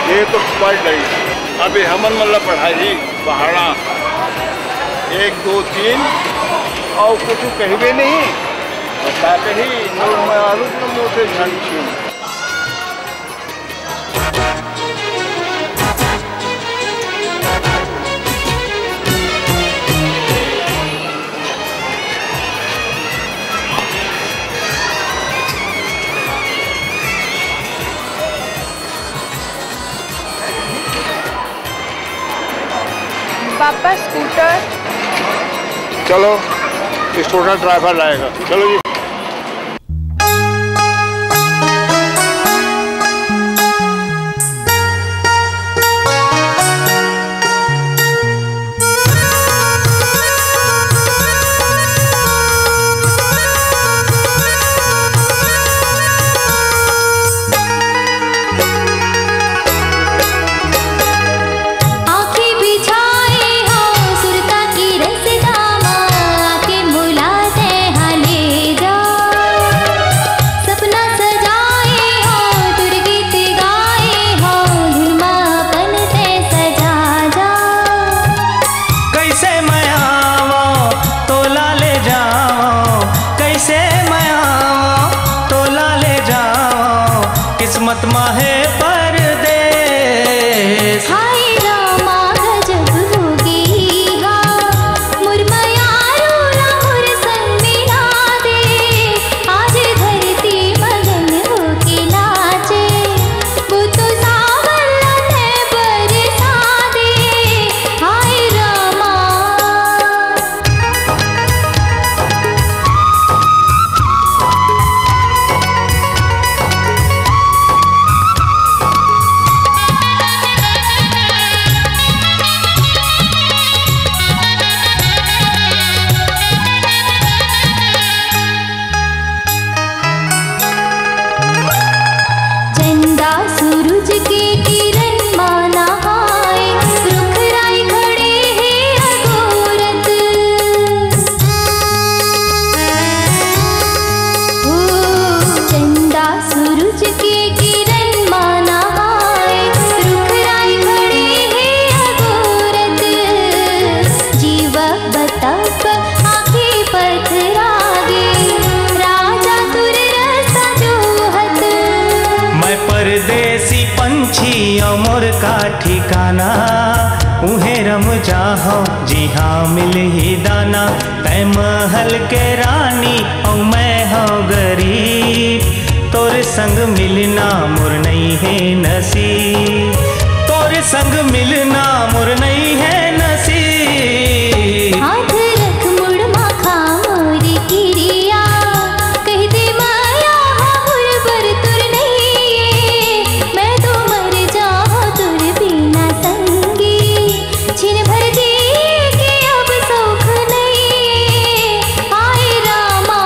ये तो पढ़ गई। अभी हमन मतलब पढ़ाई पहाड़ा 1 2 3 और कुछ कहवे नहीं बता कही मारूफ न मोटे झंझी। पापा स्कूटर। चलो स्कूटर ड्राइवर लाएगा। चलो जी। किस्मत माहे परदेस। हाय रामा गजब होगी मुरमयारो राहुर संग मिला दे। आज धरती मगन होके नाचे वो तो सावन है बरसा दे। हाय रामा परदेसी पंछी मोर का ठिकाना उहे रम जाहो जी हाँ मिल ही दाना। तै महल के रानी और मैं हो गरीब तोर संग मिलना मोर नहीं है नसीब। तोर संग मिलना मोर नहीं है नसीब। हाथ रख मुड़ माखा मोर किरिया कह दे माया हुर बर तुर नहीं। मैं तो मर जाऊं तुर बिना संगी छिन भर जी के अब सुख नहीं। हाय रामा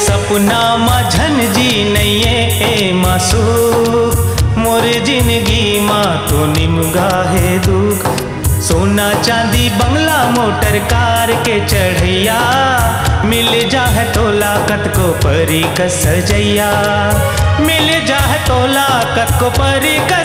सपना माझन जी नैये ए मासूक मोर जिंदगी माँ तो निमगा है दुख। सोना चांदी बंगला मोटर कार के चढ़ैया मिल जाए तो लाकत को परी का सजैया। मिल जाए तो लाकत को परी का